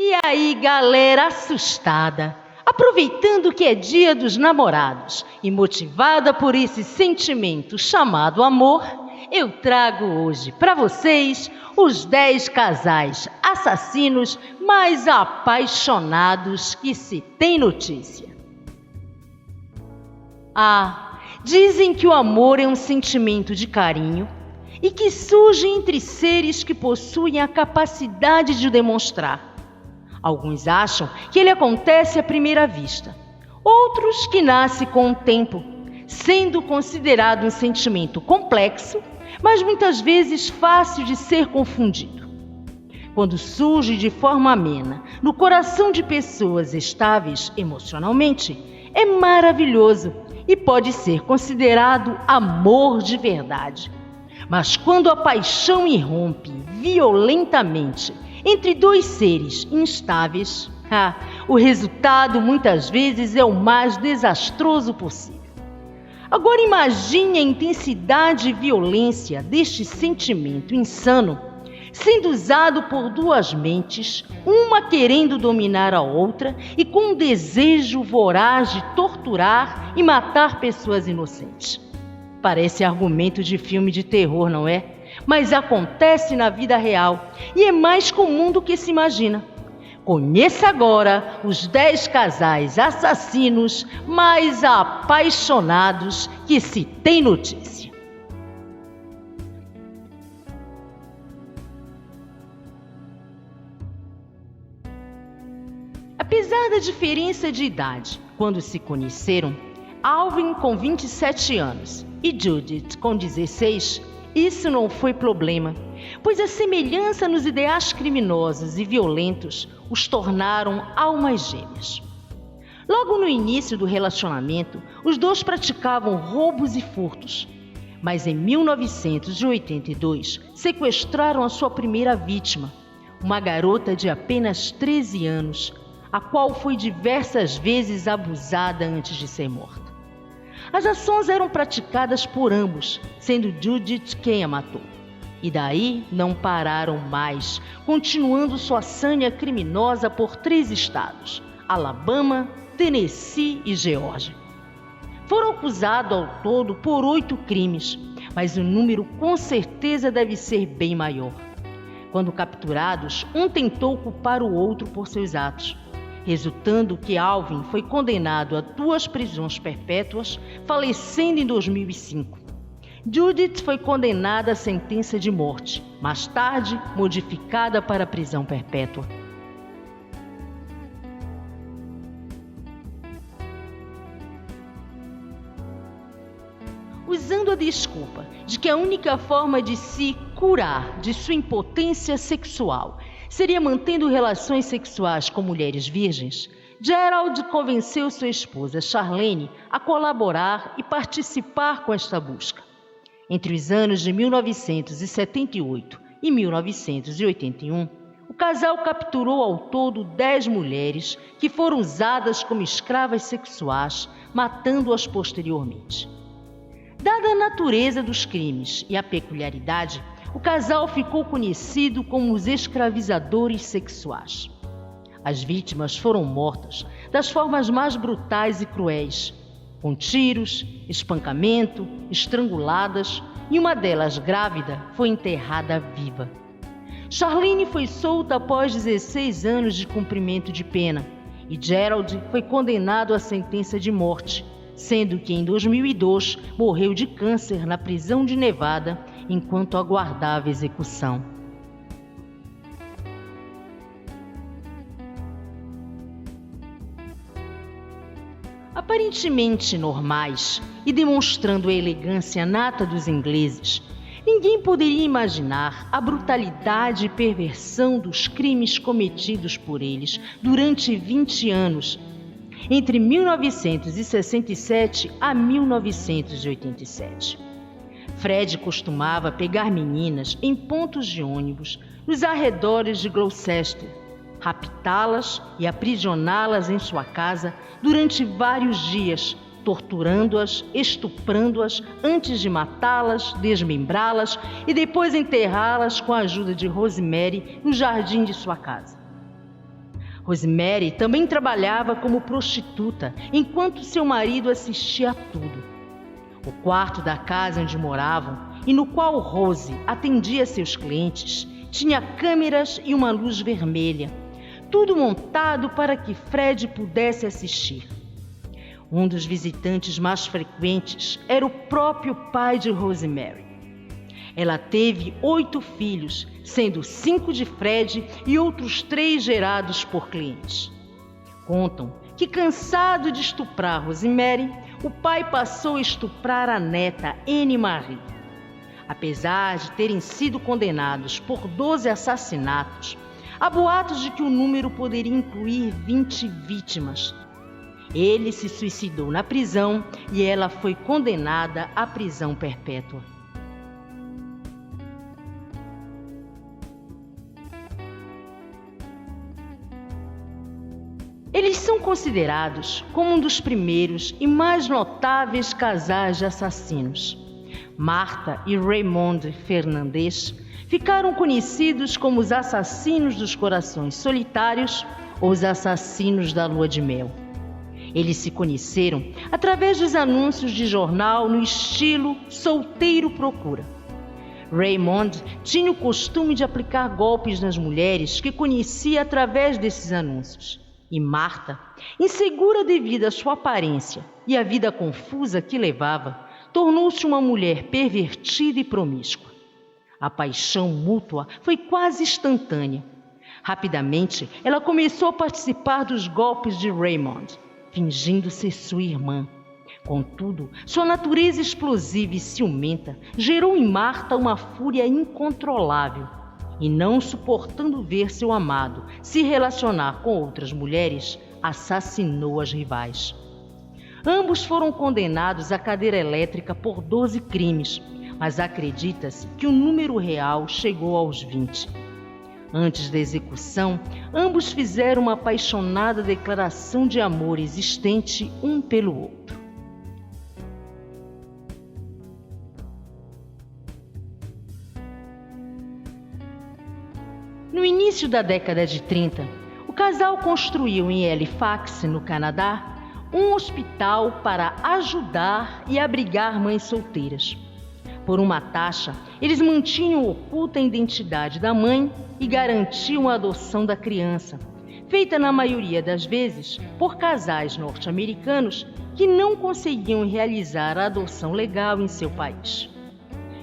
E aí, galera assustada, aproveitando que é Dia dos Namorados e motivada por esse sentimento chamado amor, eu trago hoje para vocês os 10 casais assassinos mais apaixonados que se tem notícia. Dizem que o amor é um sentimento de carinho e que surge entre seres que possuem a capacidade de o demonstrar. Alguns acham que ele acontece à primeira vista, outros que nasce com o tempo, sendo considerado um sentimento complexo, mas muitas vezes fácil de ser confundido. Quando surge de forma amena no coração de pessoas estáveis emocionalmente, é maravilhoso e pode ser considerado amor de verdade. Mas quando a paixão irrompe violentamente entre dois seres instáveis, o resultado muitas vezes é o mais desastroso possível. Agora imagine a intensidade e violência deste sentimento insano sendo usado por duas mentes, uma querendo dominar a outra e com um desejo voraz de torturar e matar pessoas inocentes. Parece argumento de filme de terror, não é? Mas acontece na vida real e é mais comum do que se imagina. Conheça agora os 10 casais assassinos mais apaixonados que se tem notícia. Apesar da diferença de idade, quando se conheceram, Alvin com 27 anos e Judith com 16, isso não foi problema, pois a semelhança nos ideais criminosos e violentos os tornaram almas gêmeas. Logo no início do relacionamento, os dois praticavam roubos e furtos, mas em 1982 sequestraram a sua primeira vítima, uma garota de apenas 13 anos, a qual foi diversas vezes abusada antes de ser morta. As ações eram praticadas por ambos, sendo Judith quem a matou. E daí não pararam mais, continuando sua sanha criminosa por 3 estados: Alabama, Tennessee e Geórgia. Foram acusados ao todo por 8 crimes, mas o número com certeza deve ser bem maior. Quando capturados, um tentou culpar o outro por seus atos, resultando que Alvin foi condenado a 2 prisões perpétuas, falecendo em 2005. Judith foi condenada à sentença de morte, mais tarde modificada para prisão perpétua. Usando a desculpa de que a única forma de se curar de sua impotência sexual seria mantendo relações sexuais com mulheres virgens, Gerald convenceu sua esposa Charlene a colaborar e participar com esta busca. Entre os anos de 1978 e 1981, o casal capturou ao todo 10 mulheres que foram usadas como escravas sexuais, matando-as posteriormente. Dada a natureza dos crimes e a peculiaridade, o casal ficou conhecido como os escravizadores sexuais. As vítimas foram mortas das formas mais brutais e cruéis, com tiros, espancamento, estranguladas, e uma delas, grávida, foi enterrada viva. Charlene foi solta após 16 anos de cumprimento de pena e Gerald foi condenado à sentença de morte, sendo que em 2002 morreu de câncer na prisão de Nevada enquanto aguardava execução. Aparentemente normais e demonstrando a elegância nata dos ingleses, ninguém poderia imaginar a brutalidade e perversão dos crimes cometidos por eles durante 20 anos, entre 1967 a 1987. Fred costumava pegar meninas em pontos de ônibus nos arredores de Gloucester, raptá-las e aprisioná-las em sua casa durante vários dias, torturando-as, estuprando-as antes de matá-las, desmembrá-las e depois enterrá-las com a ajuda de Rosemary no jardim de sua casa. Rosemary também trabalhava como prostituta enquanto seu marido assistia a tudo. O quarto da casa onde moravam e no qual Rose atendia seus clientes tinha câmeras e uma luz vermelha, tudo montado para que Fred pudesse assistir. Um dos visitantes mais frequentes era o próprio pai de Rosemary. Ela teve 8 filhos, sendo 5 de Fred e outros 3 gerados por clientes. Contam que, cansado de estuprar Rosemary, o pai passou a estuprar a neta Anne Marie. Apesar de terem sido condenados por 12 assassinatos, há boatos de que o número poderia incluir 20 vítimas. Ele se suicidou na prisão e ela foi condenada à prisão perpétua. Eles são considerados como um dos primeiros e mais notáveis casais de assassinos. Martha e Raymond Fernandes ficaram conhecidos como os assassinos dos corações solitários ou os assassinos da lua de mel. Eles se conheceram através dos anúncios de jornal no estilo solteiro procura. Raymond tinha o costume de aplicar golpes nas mulheres que conhecia através desses anúncios. E Martha, insegura devido à sua aparência e à vida confusa que levava, tornou-se uma mulher pervertida e promíscua. A paixão mútua foi quase instantânea. Rapidamente, ela começou a participar dos golpes de Raymond, fingindo ser sua irmã. Contudo, sua natureza explosiva e ciumenta gerou em Martha uma fúria incontrolável. E não suportando ver seu amado se relacionar com outras mulheres, assassinou as rivais. Ambos foram condenados à cadeira elétrica por 12 crimes, mas acredita-se que o número real chegou aos 20. Antes da execução, ambos fizeram uma apaixonada declaração de amor existente um pelo outro. No início da década de 30, o casal construiu em Halifax, no Canadá, um hospital para ajudar e abrigar mães solteiras. Por uma taxa, eles mantinham oculta a identidade da mãe e garantiam a adoção da criança, feita na maioria das vezes por casais norte-americanos que não conseguiam realizar a adoção legal em seu país.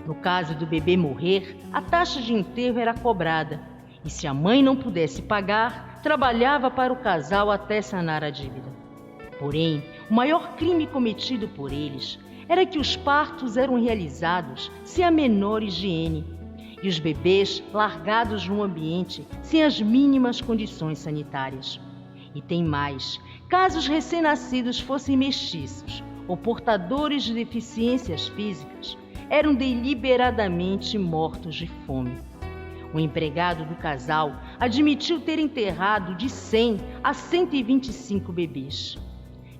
No caso do bebê morrer, a taxa de enterro era cobrada. E se a mãe não pudesse pagar, trabalhava para o casal até sanar a dívida. Porém, o maior crime cometido por eles era que os partos eram realizados sem a menor higiene e os bebês largados num ambiente sem as mínimas condições sanitárias. E tem mais, caso os recém-nascidos fossem mestiços ou portadores de deficiências físicas, eram deliberadamente mortos de fome. O empregado do casal admitiu ter enterrado de 100 a 125 bebês.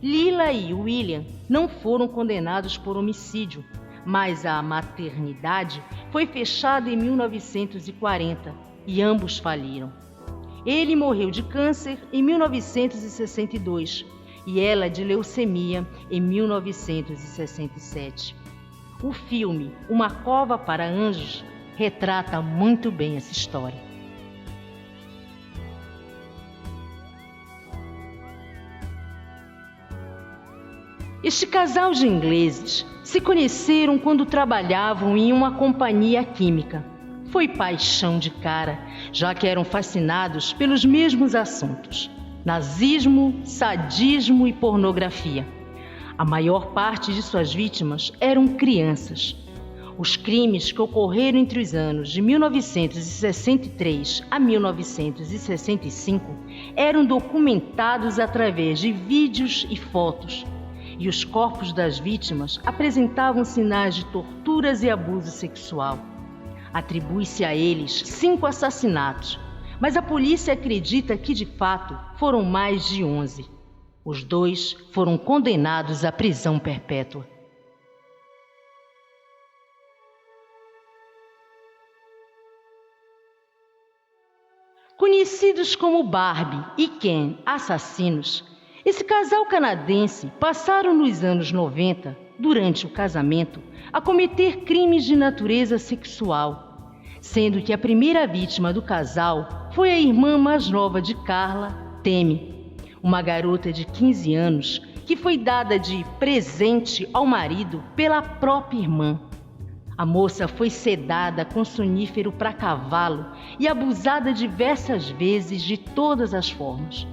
Lila e William não foram condenados por homicídio, mas a maternidade foi fechada em 1940 e ambos faliram. Ele morreu de câncer em 1962 e ela de leucemia em 1967. O filme Uma Cova para Anjos retrata muito bem essa história. Este casal de ingleses se conheceram quando trabalhavam em uma companhia química. Foi paixão de cara, já que eram fascinados pelos mesmos assuntos: nazismo, sadismo e pornografia. A maior parte de suas vítimas eram crianças. Os crimes que ocorreram entre os anos de 1963 a 1965 eram documentados através de vídeos e fotos, e os corpos das vítimas apresentavam sinais de torturas e abuso sexual. Atribui-se a eles 5 assassinatos, mas a polícia acredita que, de fato, foram mais de 11. Os 2 foram condenados à prisão perpétua. Conhecidos como Barbie e Ken assassinos, esse casal canadense passaram nos anos 90, durante o casamento, a cometer crimes de natureza sexual, sendo que a primeira vítima do casal foi a irmã mais nova de Carla, Tammy, uma garota de 15 anos que foi dada de presente ao marido pela própria irmã. A moça foi sedada com sonífero para cavalo e abusada diversas vezes de todas as formas.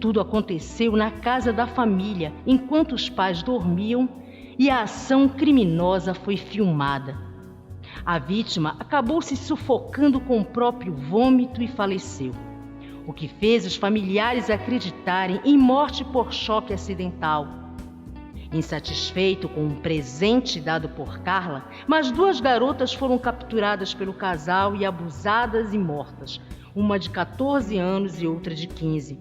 Tudo aconteceu na casa da família enquanto os pais dormiam e a ação criminosa foi filmada. A vítima acabou se sufocando com o próprio vômito e faleceu, o que fez os familiares acreditarem em morte por choque acidental. Insatisfeito com um presente dado por Carla, mais 2 garotas foram capturadas pelo casal e abusadas e mortas, uma de 14 anos e outra de 15.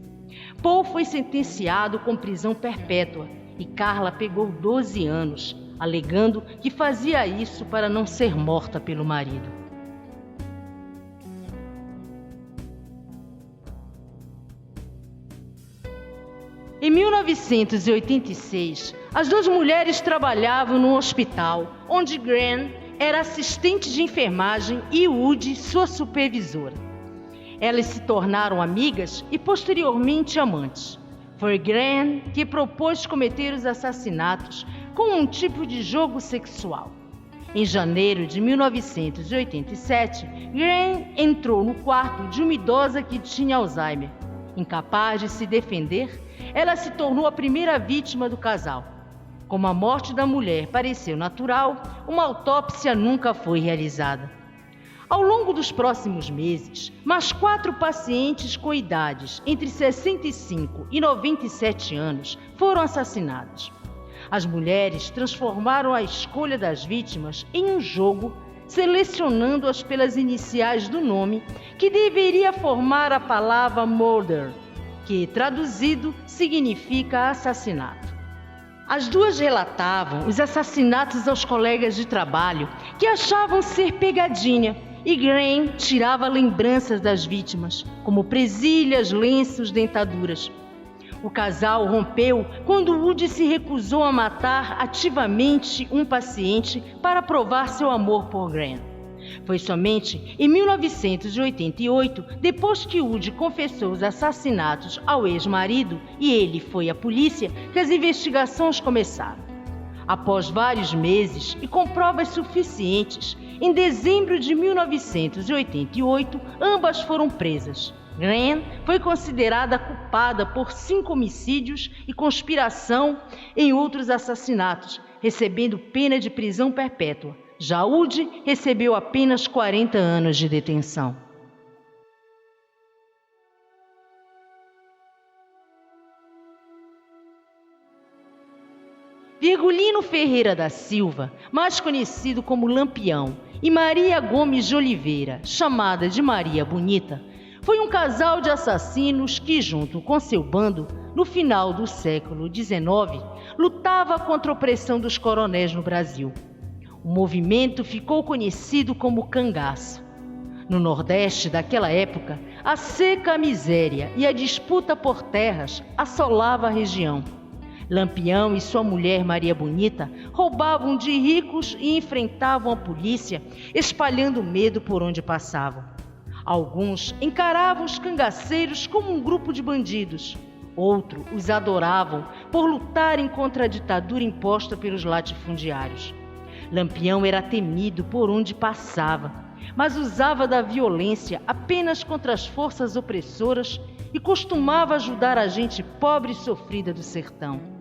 Paul foi sentenciado com prisão perpétua e Carla pegou 12 anos, alegando que fazia isso para não ser morta pelo marido. Em 1986, as 2 mulheres trabalhavam num hospital, onde Gran era assistente de enfermagem e Woody sua supervisora. Elas se tornaram amigas e posteriormente amantes. Foi Gran que propôs cometer os assassinatos com um tipo de jogo sexual. Em janeiro de 1987, Gran entrou no quarto de uma idosa que tinha Alzheimer. Incapaz de se defender, ela se tornou a primeira vítima do casal. Como a morte da mulher pareceu natural, uma autópsia nunca foi realizada. Ao longo dos próximos meses, mais 4 pacientes com idades entre 65 e 97 anos foram assassinados. As mulheres transformaram a escolha das vítimas em um jogo, selecionando-as pelas iniciais do nome, que deveria formar a palavra murder, que, traduzido, significa assassinato. As 2 relatavam os assassinatos aos colegas de trabalho, que achavam ser pegadinha, e Gran tirava lembranças das vítimas, como presilhas, lenços, dentaduras. O casal rompeu quando Woody se recusou a matar ativamente um paciente para provar seu amor por Gran. Foi somente em 1988, depois que Woody confessou os assassinatos ao ex-marido e ele foi à polícia, que as investigações começaram. Após vários meses e com provas suficientes, em dezembro de 1988, ambas foram presas. Gran foi considerada culpada por 5 homicídios e conspiração em outros assassinatos, recebendo pena de prisão perpétua. Já Woody recebeu apenas 40 anos de detenção. Virgulino Ferreira da Silva, mais conhecido como Lampião, e Maria Gomes de Oliveira, chamada de Maria Bonita, foi um casal de assassinos que, junto com seu bando, no final do século XIX, lutava contra a opressão dos coronéis no Brasil. O movimento ficou conhecido como cangaço. No Nordeste daquela época, a seca, a miséria e a disputa por terras assolava a região. Lampião e sua mulher Maria Bonita roubavam de ricos e enfrentavam a polícia, espalhando medo por onde passavam. Alguns encaravam os cangaceiros como um grupo de bandidos. Outros os adoravam por lutarem contra a ditadura imposta pelos latifundiários. Lampião era temido por onde passava, mas usava da violência apenas contra as forças opressoras e costumava ajudar a gente pobre e sofrida do sertão.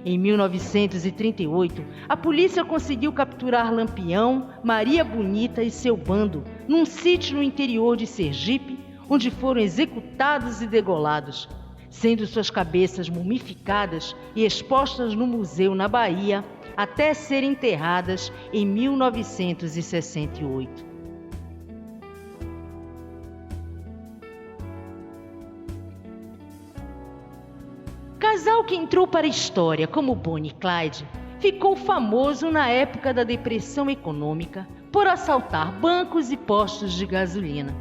Em 1938, a polícia conseguiu capturar Lampião, Maria Bonita e seu bando num sítio no interior de Sergipe, onde foram executados e degolados, sendo suas cabeças mumificadas e expostas no museu na Bahia, até serem enterradas em 1968. O casal que entrou para a história como Bonnie e Clyde ficou famoso na época da depressão econômica por assaltar bancos e postos de gasolina.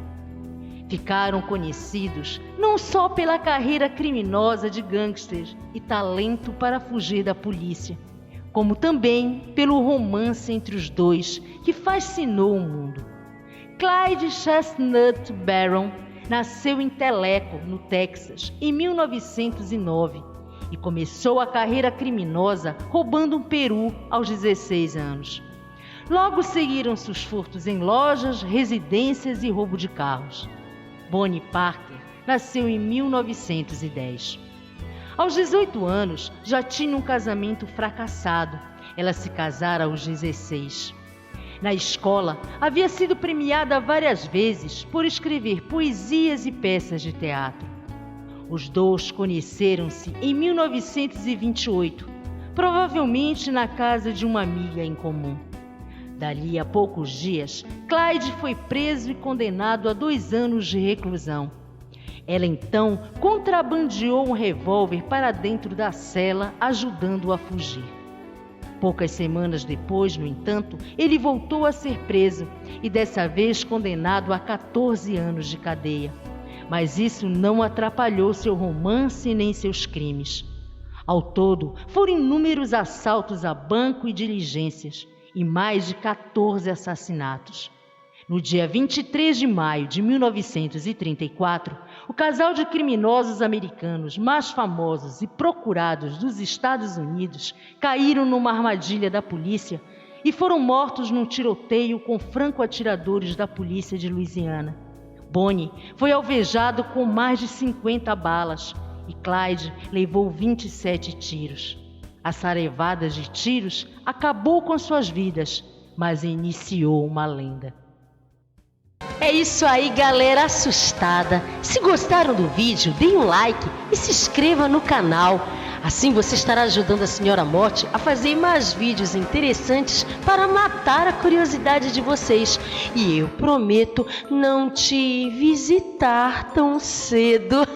Ficaram conhecidos não só pela carreira criminosa de gangsters e talento para fugir da polícia, como também pelo romance entre os dois que fascinou o mundo. Clyde Chestnut Barron nasceu em Teleco, no Texas, em 1909 e começou a carreira criminosa roubando um peru aos 16 anos. Logo seguiram-se os furtos em lojas, residências e roubo de carros. Bonnie Parker nasceu em 1910. Aos 18 anos, já tinha um casamento fracassado. Ela se casara aos 16. Na escola, havia sido premiada várias vezes por escrever poesias e peças de teatro. Os dois conheceram-se em 1928, provavelmente na casa de uma amiga em comum. Dali a poucos dias, Clyde foi preso e condenado a 2 anos de reclusão. Ela então contrabandeou um revólver para dentro da cela, ajudando-o a fugir. Poucas semanas depois, no entanto, ele voltou a ser preso e dessa vez condenado a 14 anos de cadeia. Mas isso não atrapalhou seu romance nem seus crimes. Ao todo, foram inúmeros assaltos a banco e diligências e mais de 14 assassinatos. No dia 23 de maio de 1934, o casal de criminosos americanos mais famosos e procurados dos Estados Unidos caíram numa armadilha da polícia e foram mortos num tiroteio com franco-atiradores da polícia de Louisiana. Bonnie foi alvejado com mais de 50 balas e Clyde levou 27 tiros. A saraivada de tiros acabou com suas vidas, mas iniciou uma lenda. É isso aí, galera assustada. Se gostaram do vídeo, deem um like e se inscreva no canal. Assim você estará ajudando a Senhora Morte a fazer mais vídeos interessantes para matar a curiosidade de vocês. E eu prometo não te visitar tão cedo.